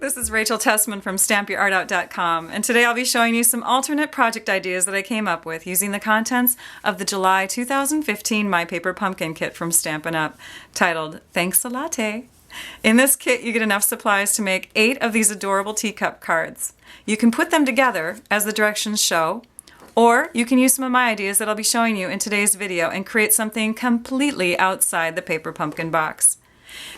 This is Rachel Tessman from StampYourArtOut.com, and today I'll be showing you some alternate project ideas that I came up with using the contents of the July 2015 My Paper Pumpkin kit from Stampin' Up, titled Thanks a Latte. In this kit you get enough supplies to make 8 of these adorable teacup cards. You can put them together as the directions show, or you can use some of my ideas that I'll be showing you in today's video and create something completely outside the paper pumpkin box.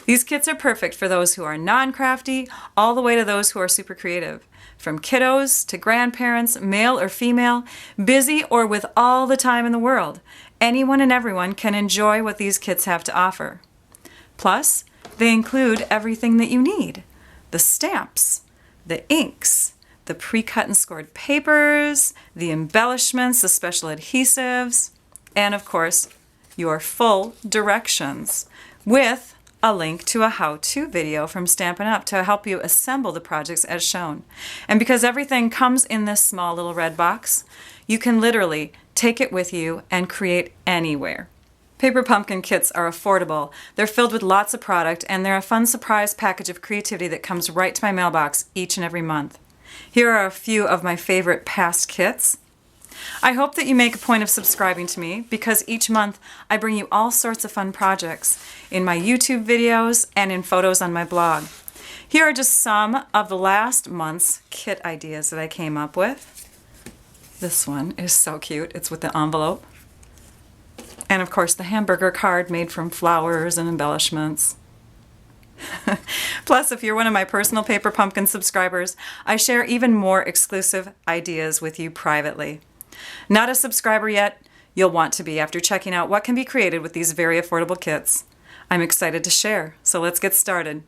These kits are perfect for those who are non-crafty, all the way to those who are super creative. From kiddos to grandparents, male or female, busy or with all the time in the world, anyone and everyone can enjoy what these kits have to offer. Plus, they include everything that you need. The stamps, the inks, the pre-cut and scored papers, the embellishments, the special adhesives, and of course, your full directions with a link to a how-to video from Stampin' Up! To help you assemble the projects as shown. And because everything comes in this small little red box, you can literally take it with you and create anywhere. Paper pumpkin kits are affordable, they're filled with lots of product, and they're a fun surprise package of creativity that comes right to my mailbox each and every month. Here are a few of my favorite past kits. I hope that you make a point of subscribing to me because each month I bring you all sorts of fun projects in my YouTube videos and in photos on my blog. Here are just some of the last month's kit ideas that I came up with. This one is so cute. It's with the envelope. And of course the hamburger card made from flowers and embellishments. Plus, if you're one of my personal Paper Pumpkin subscribers, I share even more exclusive ideas with you privately. Not a subscriber yet? You'll want to be after checking out what can be created with these very affordable kits. I'm excited to share, so let's get started.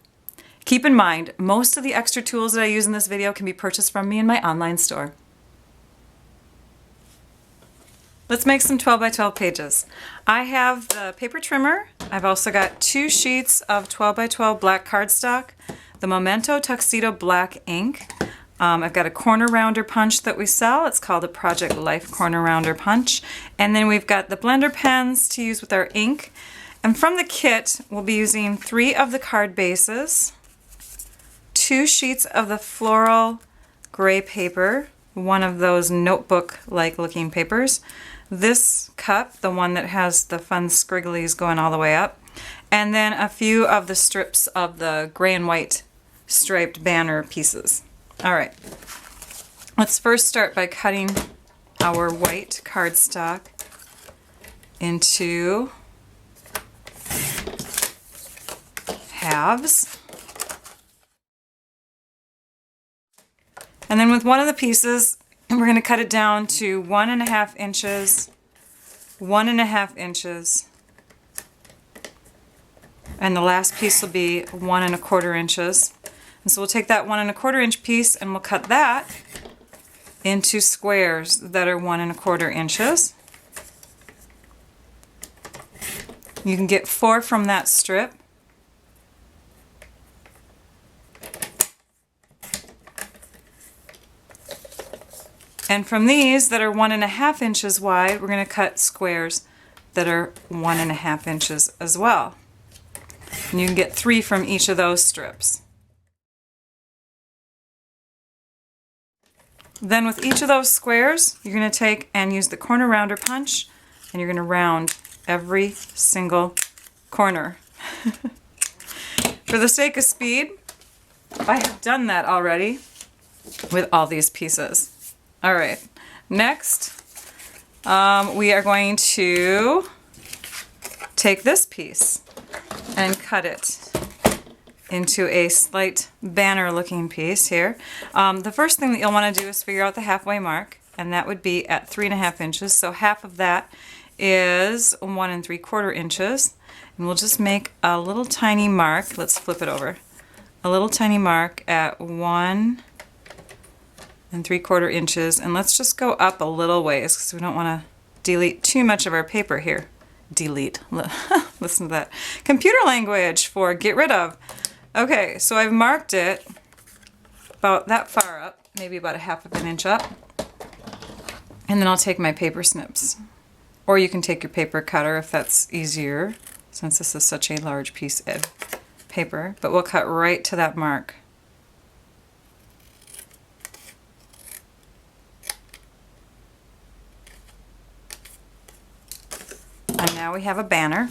Keep in mind, most of the extra tools that I use in this video can be purchased from me in my online store. Let's make some 12 by 12 pages. I have the paper trimmer. I've also got 2 sheets of 12 by 12 black cardstock, the Memento Tuxedo black ink. I've got a corner rounder punch that we sell. It's called a Project Life Corner Rounder Punch. And then we've got the blender pens to use with our ink. And from the kit, we'll be using 3 of the card bases, 2 sheets of the floral gray paper, one of those notebook-like looking papers, this cup, the one that has the fun scrigglies going all the way up, and then a few of the strips of the gray and white striped banner pieces. All right, let's first start by cutting our white cardstock into halves. And then with one of the pieces, we're going to cut it down to 1.5 inches, 1.5 inches, and the last piece will be 1.25 inches. And so we'll take that 1.25 inch piece and we'll cut that into squares that are 1.25 inches. You can get 4 from that strip. And from these that are 1.5 inches wide, we're going to cut squares that are 1.5 inches as well. And you can get 3 from each of those strips. Then with each of those squares, you're going to take and use the corner rounder punch, and you're going to round every single corner. For the sake of speed, I have done that already with all these pieces. All right, next we are going to take this piece and cut it into a slight banner looking piece here. The first thing that you'll want to do is figure out the halfway mark, and that would be at 3.5 inches. So half of that is 1 3/4 inches. And we'll just make a little tiny mark. Let's flip it over. A little tiny mark at 1 3/4 inches. And let's just go up a little ways because we don't want to delete too much of our paper here. Delete. Listen to that. Computer language for get rid of. Okay, so I've marked it about that far up, maybe about 1/2 inch up. And then I'll take my paper snips. Or you can take your paper cutter if that's easier, since this is such a large piece of paper. But we'll cut right to that mark. now we have a banner.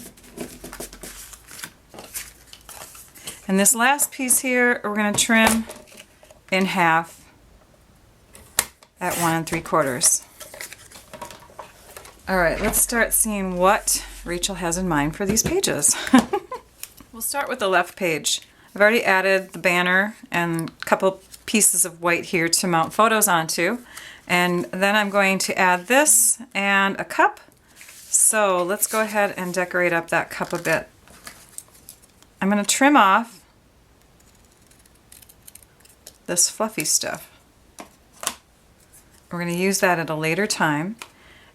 And this last piece here, we're going to trim in half at 1 3/4. All right, let's start seeing what Rachel has in mind for these pages. We'll start with the left page. I've already added the banner and a couple pieces of white here to mount photos onto. And then I'm going to add this and a cup. So let's go ahead and decorate up that cup a bit. I'm going to trim off this fluffy stuff. We're going to use that at a later time.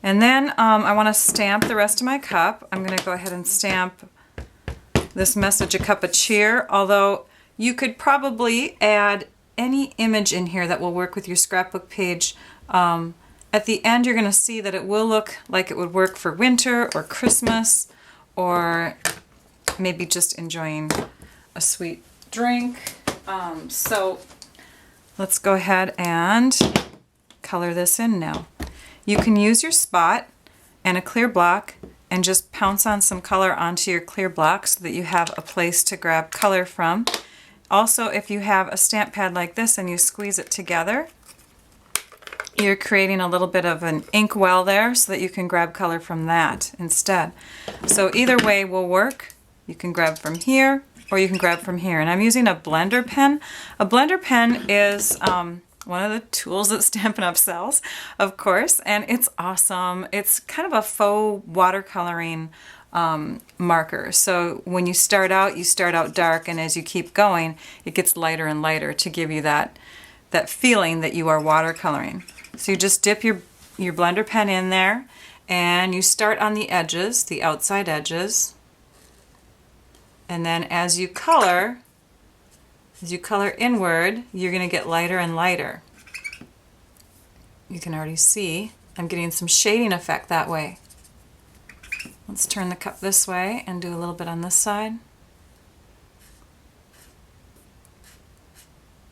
And then I want to stamp the rest of my cup. I'm going to go ahead and stamp this message, A Cup of Cheer, although you could probably add any image in here that will work with your scrapbook page. At the end you're going to see that it will look like it would work for winter or Christmas, or maybe just enjoying a sweet drink. So let's go ahead and color this in now. You can use your spot and a clear block and just pounce on some color onto your clear block so that you have a place to grab color from. Also, if you have a stamp pad like this and you squeeze it together, you're creating a little bit of an ink well there so that you can grab color from that instead. So either way will work. You can grab from here or you can grab from here. And I'm using a blender pen. A blender pen is one of the tools that Stampin' Up! Sells, of course, and it's awesome. It's kind of a faux watercoloring marker. So when you start out dark, and as you keep going, it gets lighter and lighter to give you that feeling that you are watercoloring. So you just dip your blender pen in there, and you start on the edges, the outside edges, and then as you color inward, you're going to get lighter and lighter. You can already see I'm getting some shading effect that way. Let's turn the cup this way and do a little bit on this side.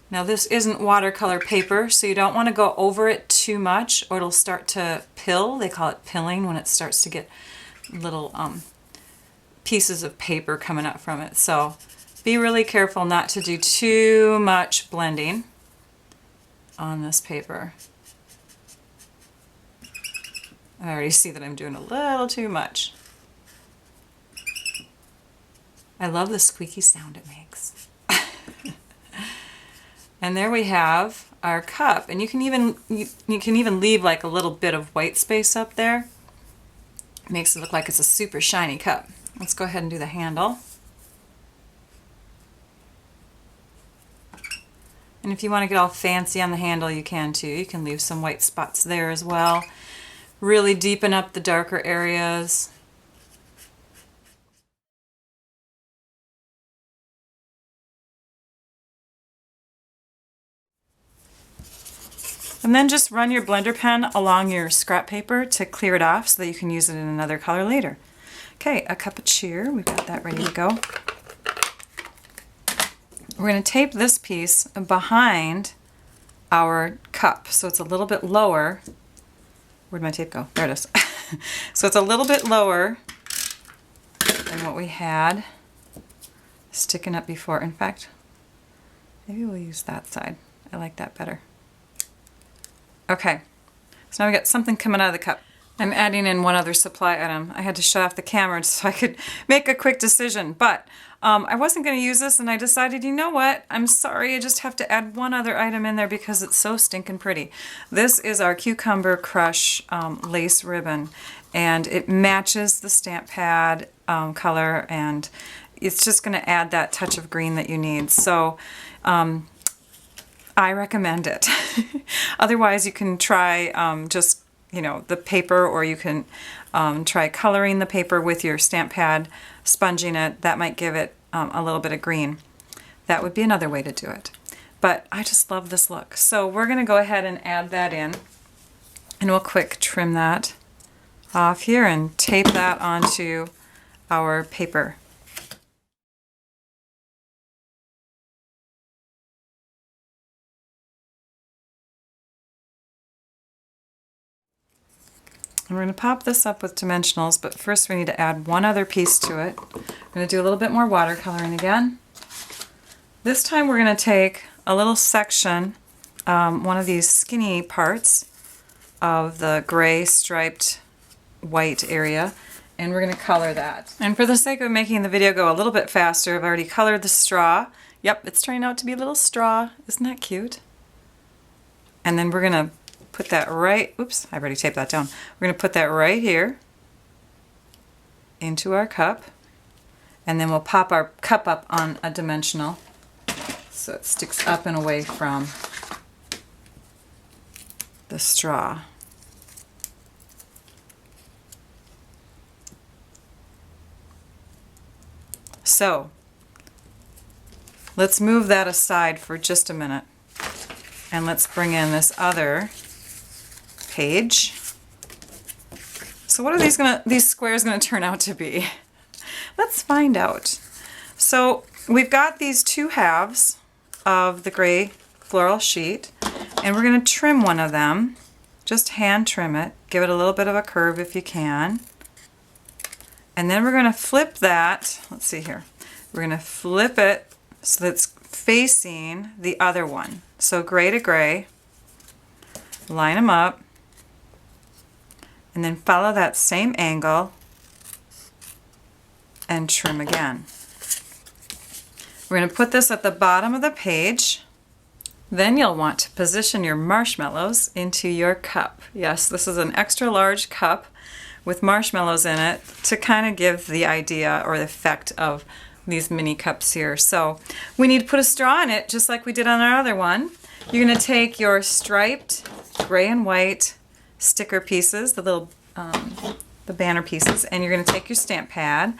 Now this isn't watercolor paper, so you don't want to go over it too much or it'll start to pill. They call it pilling when it starts to get little pieces of paper coming up from it. So be really careful not to do too much blending on this paper. I already see that I'm doing a little too much. I love the squeaky sound it makes. And there we have our cup, and you can even leave like a little bit of white space up there. It makes it look like it's a super shiny cup. Let's go ahead and do the handle. And if you want to get all fancy on the handle, you can too. You can leave some white spots there as well. Really deepen up the darker areas. And then just run your blender pen along your scrap paper to clear it off so that you can use it in another color later. Okay, A Cup of Cheer. We've got that ready to go. We're going to tape this piece behind our cup so it's a little bit lower. Where'd my tape go? There it is. So it's a little bit lower than what we had sticking up before. In fact, maybe we'll use that side. I like that better. Okay, so now we got something coming out of the cup. I'm adding in one other supply item. I had to shut off the camera so I could make a quick decision, but I wasn't going to use this and I decided, you know what, I'm sorry, I just have to add one other item in there because it's so stinking pretty. This is our Cucumber Crush lace ribbon, and it matches the stamp pad color, and it's just going to add that touch of green that you need. So I recommend it. Otherwise you can try just the paper, or you can try coloring the paper with your stamp pad, sponging it. That might give it a little bit of green. That would be another way to do it. But I just love this look. So we're going to go ahead and add that in, and we'll quick trim that off here and tape that onto our paper. And we're going to pop this up with dimensionals, but first we need to add one other piece to it. I'm going to do a little bit more watercoloring again. This time we're going to take a little section, one of these skinny parts of the gray striped white area, and we're going to color that. And for the sake of making the video go a little bit faster, I've already colored the straw. Yep, it's turning out to be a little straw. Isn't that cute? And then we're going to put that right, oops, I already taped that down. We're going to put that right here into our cup, and then we'll pop our cup up on a dimensional so it sticks up and away from the straw. So let's move that aside for just a minute, and let's bring in this other page. So what are these squares gonna turn out to be? Let's find out. So we've got these two halves of the gray floral sheet, and we're gonna trim one of them. Just hand trim it. Give it a little bit of a curve if you can. And then we're gonna flip that. Let's see here. We're gonna flip it so that it's facing the other one. So gray to gray. Line them up. And then follow that same angle and trim again. We're going to put this at the bottom of the page. Then you'll want to position your marshmallows into your cup. Yes, this is an extra large cup with marshmallows in it to kind of give the idea or the effect of these mini cups here. So we need to put a straw in it just like we did on our other one. You're going to take your striped gray and white sticker pieces, the little the banner pieces, and you're going to take your stamp pad.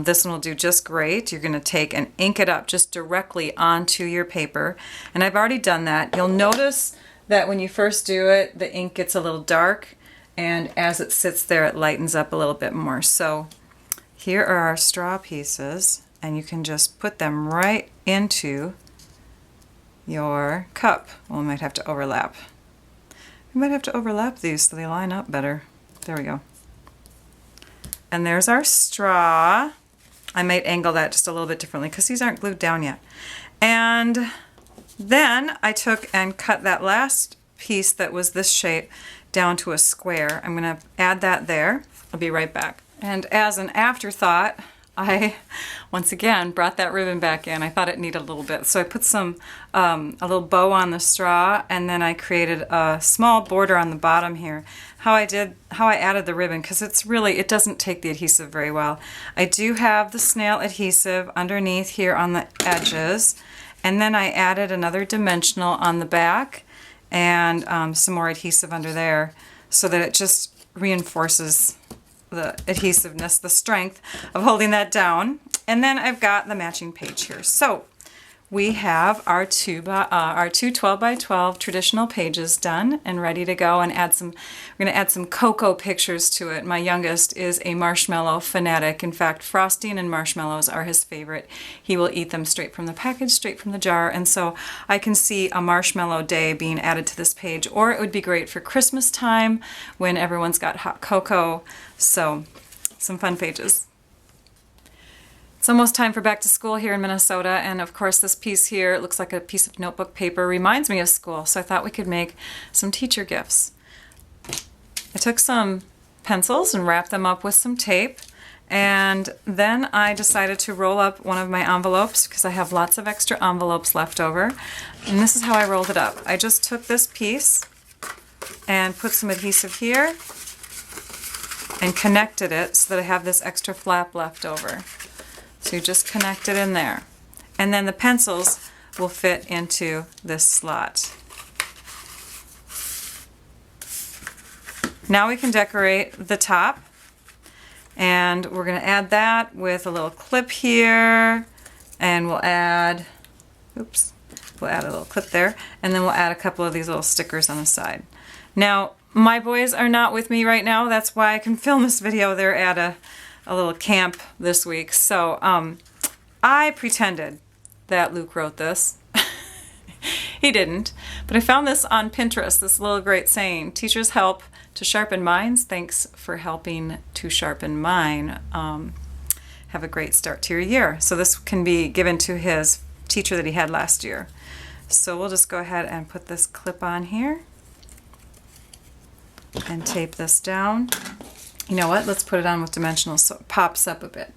This one will do just great. You're going to take and ink it up just directly onto your paper, and I've already done that. You'll notice that when you first do it, the ink gets a little dark, and as it sits there, it lightens up a little bit more. So here are our straw pieces, and you can just put them right into your cup. Well, we might have to overlap. We might have to overlap these so they line up better. There we go. And there's our straw. I might angle that just a little bit differently because these aren't glued down yet. And then I took and cut that last piece that was this shape down to a square. I'm going to add that there. I'll be right back. And as an afterthought, I once again brought that ribbon back in. I thought it needed a little bit, so I put some a little bow on the straw, and then I created a small border on the bottom here. How I added the ribbon, because it doesn't take the adhesive very well. I do have the snail adhesive underneath here on the edges, and then I added another dimensional on the back and some more adhesive under there so that it just reinforces the adhesiveness, the strength of holding that down. And then I've got the matching page here. So we have our two 12 by 12 traditional pages done and ready to go, and we're going to add some cocoa pictures to it. My youngest is a marshmallow fanatic. In fact, frosting and marshmallows are his favorite. He will eat them straight from the package, straight from the jar, and so I can see a marshmallow day being added to this page, or it would be great for Christmas time when everyone's got hot cocoa. So some fun pages. It's almost time for back to school here in Minnesota, and of course this piece here, it looks like a piece of notebook paper, reminds me of school, so I thought we could make some teacher gifts. I took some pencils and wrapped them up with some tape, and then I decided to roll up one of my envelopes because I have lots of extra envelopes left over, and this is how I rolled it up. I just took this piece and put some adhesive here and connected it so that I have this extra flap left over. So you just connect it in there. And then the pencils will fit into this slot. Now we can decorate the top. And we're going to add that with a little clip here. And we'll add a little clip there. And then we'll add a couple of these little stickers on the side. Now, my boys are not with me right now. That's why I can film this video. They're at a little camp this week. So I pretended that Luke wrote this. He didn't. But I found this on Pinterest, this little great saying, teachers help to sharpen mines. Thanks for helping to sharpen mine. Have a great start to your year. So this can be given to his teacher that he had last year. So we'll just go ahead and put this clip on here and tape this down. You know what? Let's put it on with dimensional so it pops up a bit.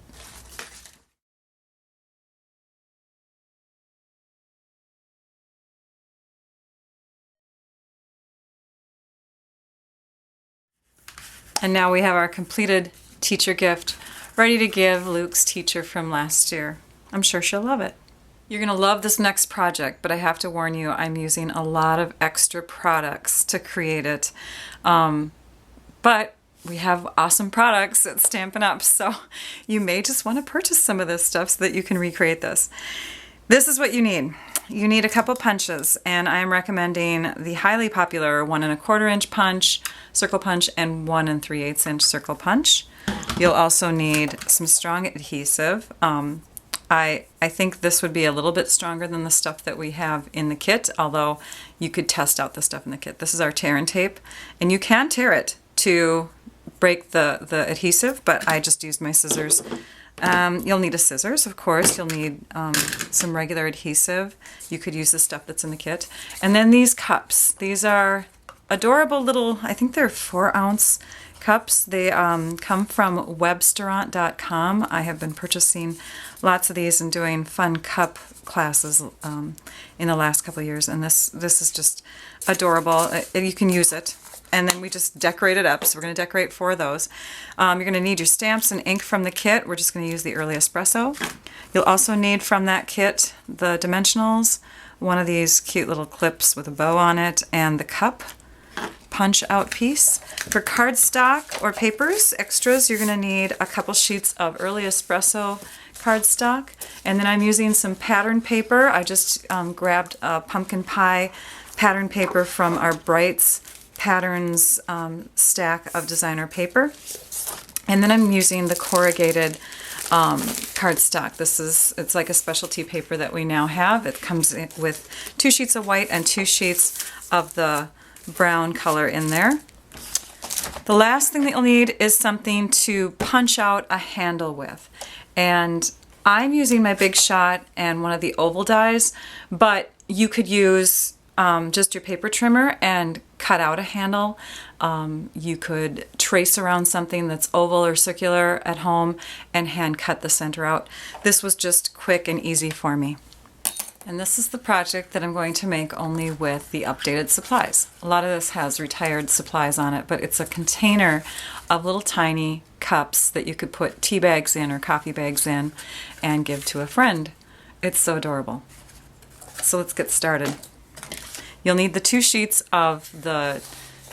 And now we have our completed teacher gift ready to give Luke's teacher from last year. I'm sure she'll love it. You're going to love this next project, but I have to warn you, I'm using a lot of extra products to create it. But we have awesome products at Stampin' Up, so you may just want to purchase some of this stuff so that you can recreate this. This is what you need. You need a couple punches, and I'm recommending the highly popular 1 1/4 inch punch, circle punch, and 1 3/8 inch circle punch. You'll also need some strong adhesive. I think this would be a little bit stronger than the stuff that we have in the kit, although you could test out the stuff in the kit. This is our tear and tape, and you can tear it to break the adhesive, but I just used my scissors. You'll need a scissors, of course. You'll need some regular adhesive. You could use the stuff that's in the kit. And then these cups. These are adorable little, I think they're 4-ounce cups. They come from webstaurant.com. I have been purchasing lots of these and doing fun cup classes in the last couple of years, and this is just adorable. You can use it. And then we just decorate it up. So we're going to decorate 4 of those. You're going to need your stamps and ink from the kit. We're just going to use the Early Espresso. You'll also need from that kit the dimensionals, one of these cute little clips with a bow on it, and the cup punch out piece. For cardstock or papers, extras, you're going to need a couple sheets of Early Espresso cardstock. And then I'm using some pattern paper. I just grabbed a pumpkin pie pattern paper from our Brights Patterns stack of designer paper. And then I'm using the corrugated cardstock. It's like a specialty paper that we now have. It comes with 2 sheets of white and 2 sheets of the brown color in there. The last thing that you'll need is something to punch out a handle with. And I'm using my Big Shot and one of the oval dies, but you could use just your paper trimmer and cut out a handle. You could trace around something that's oval or circular at home and hand cut the center out. This was just quick and easy for me. And this is the project that I'm going to make only with the updated supplies. A lot of this has retired supplies on it, but it's a container of little tiny cups that you could put tea bags in or coffee bags in and give to a friend. It's so adorable. So let's get started. You'll need the 2 sheets of the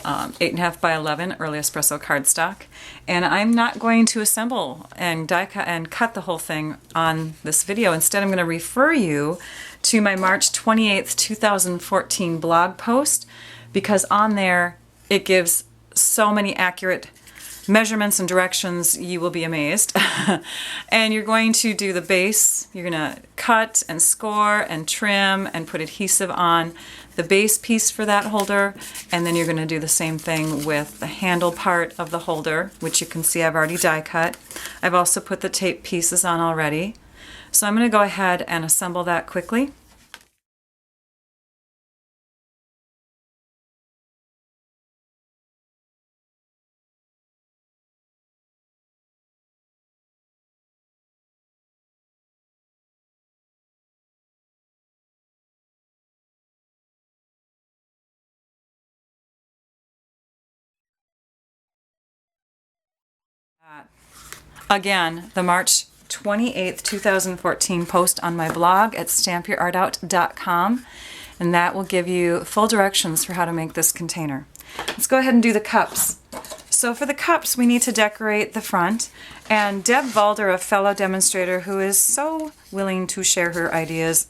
8.5 by 11 Early Espresso cardstock, and I'm not going to assemble and die cut and cut the whole thing on this video. Instead, I'm going to refer you to my March 28th, 2014 blog post, because on there it gives so many accurate measurements and directions, you will be amazed. And you're going to do the base. You're going to cut and score and trim and put adhesive on the base piece for that holder, and then you're going to do the same thing with the handle part of the holder, which you can see I've already die cut. I've also put the tape pieces on already. So I'm going to go ahead and assemble that quickly. Again, the March 28th, 2014 post on my blog at stampyourartout.com, and that will give you full directions for how to make this container. Let's go ahead and do the cups. So for the cups, we need to decorate the front, and Deb Valder, a fellow demonstrator who is so willing to share her ideas,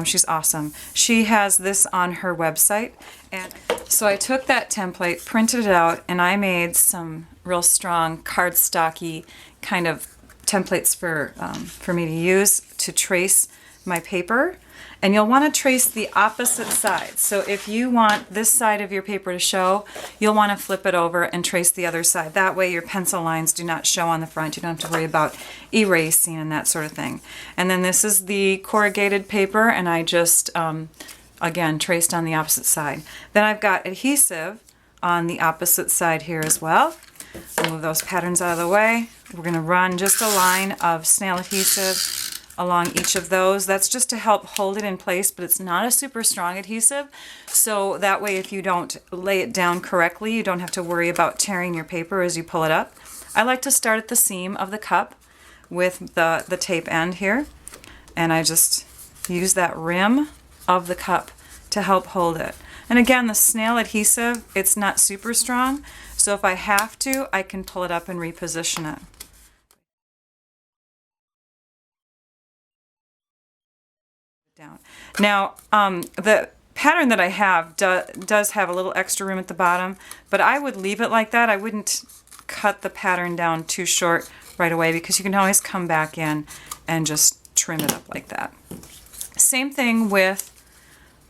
she's awesome. She has this on her website, and so I took that template, printed it out, and I made some real strong cardstocky kind of templates for me to use to trace my paper, and you'll want to trace the opposite side. So if you want this side of your paper to show, you'll want to flip it over and trace the other side. That way your pencil lines do not show on the front. You don't have to worry about erasing and that sort of thing. And then this is the corrugated paper, and I just, again, traced on the opposite side. Then I've got adhesive on the opposite side here as well. I'll move those patterns out of the way. We're going to run just a line of snail adhesive along each of those. That's just to help hold it in place, but it's not a super strong adhesive. So that way if you don't lay it down correctly, you don't have to worry about tearing your paper as you pull it up. I like to start at the seam of the cup with the tape end here, and I just use that rim of the cup to help hold it. And again, the snail adhesive, it's not super strong, so if I have to, I can pull it up and reposition it. Down. Now, the pattern that I have does have a little extra room at the bottom, but I would leave it like that. I wouldn't cut the pattern down too short right away, because you can always come back in and just trim it up like that. Same thing with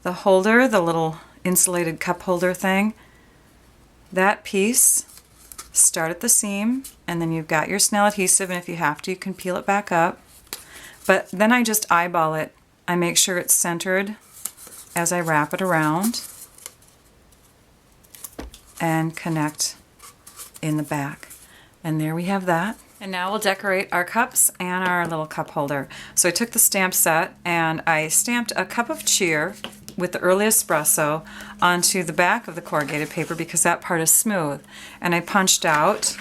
the holder, the little insulated cup holder thing. That piece, start at the seam, and then you've got your snail adhesive, and if you have to, you can peel it back up. But then I just eyeball it. I make sure it's centered as I wrap it around and connect in the back. And there we have that. And now we'll decorate our cups and our little cup holder. So I took the stamp set and I stamped a cup of cheer with the early espresso onto the back of the corrugated paper because that part is smooth. And I punched out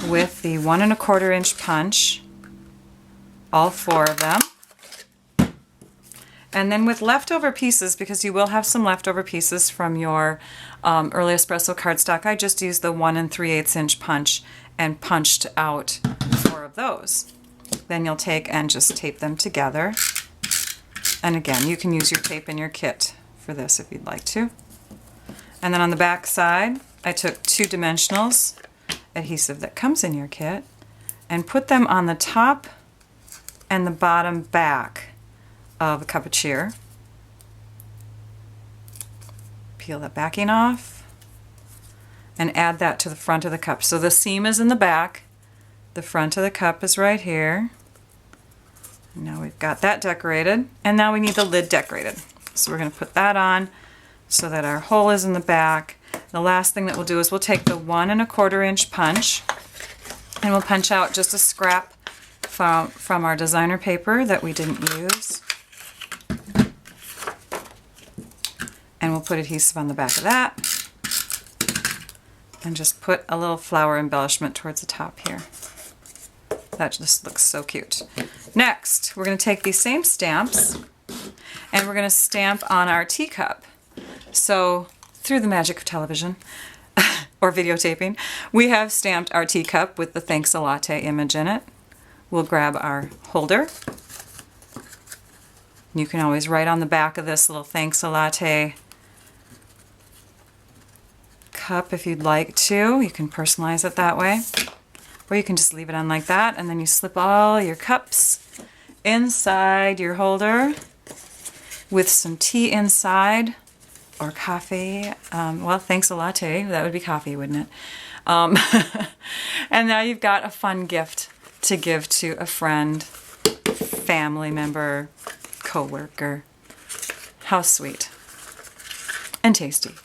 with the 1 1/4 inch punch, all 4 of them. And then with leftover pieces, because you will have some leftover pieces from your early espresso cardstock, I just used the 1 3/8 inch punch and punched out 4 of those. Then you'll take and just tape them together. And again, you can use your tape in your kit for this if you'd like to. And then on the back side, I took 2 dimensionals, adhesive that comes in your kit, and put them on the top and the bottom back of a cup of cheer. Peel the backing off and add that to the front of the cup. So the seam is in the back, the front of the cup is right here. Now we've got that decorated, and now we need the lid decorated. So we're going to put that on so that our hole is in the back. The last thing that we'll do is we'll take the 1 1/4 inch punch and we'll punch out just a scrap from our designer paper that we didn't use. And we'll put adhesive on the back of that and just put a little flower embellishment towards the top here. That just looks so cute. Next, we're going to take these same stamps and we're going to stamp on our teacup. So through the magic of television or videotaping, we have stamped our teacup with the Thanks a Latte image in it. We'll grab our holder. You can always write on the back of this little Thanks a Latte cup if you'd like to. You can personalize it that way. Or you can just leave it on like that, and then you slip all your cups inside your holder with some tea inside, or coffee. Well, Thanks a Latte, that would be coffee, wouldn't it? And now you've got a fun gift to give to a friend, family member, co-worker. How sweet and tasty.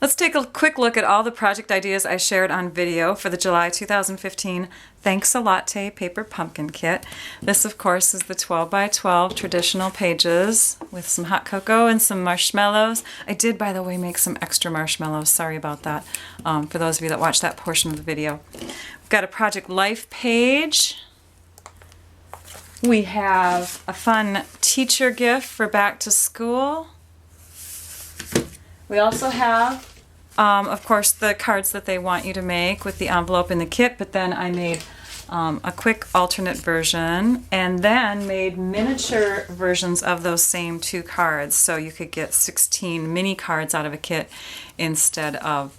Let's take a quick look at all the project ideas I shared on video for the July 2015 Thanks a Latte Paper Pumpkin Kit. This, of course, is the 12 by 12 traditional pages with some hot cocoa and some marshmallows. I did, by the way, make some extra marshmallows. Sorry about that, for those of you that watched that portion of the video. We've got a Project Life page. We have a fun teacher gift for back to school. We also have, of course, the cards that they want you to make with the envelope in the kit, but then I made a quick alternate version and then made miniature versions of those same 2 cards, so you could get 16 mini cards out of a kit instead of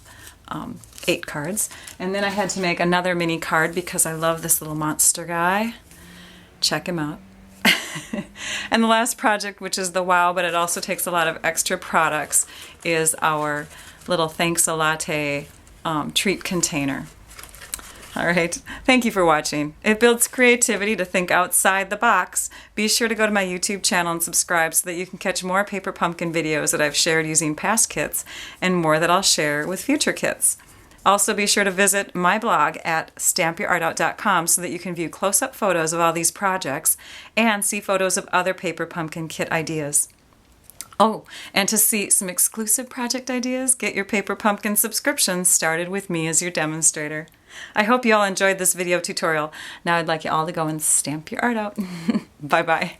8 cards. And then I had to make another mini card because I love this little monster guy. Check him out. And the last project, which is the wow, but it also takes a lot of extra products, is our little Thanks a Latte treat container. All right, thank you for watching. It builds creativity to think outside the box. Be sure to go to my YouTube channel and subscribe so that you can catch more paper pumpkin videos that I've shared using past kits and more that I'll share with future kits. Also, be sure to visit my blog at stampyourartout.com so that you can view close-up photos of all these projects and see photos of other paper pumpkin kit ideas. Oh, and to see some exclusive project ideas, get your paper pumpkin subscription started with me as your demonstrator. I hope you all enjoyed this video tutorial. Now I'd like you all to go and stamp your art out. Bye-bye.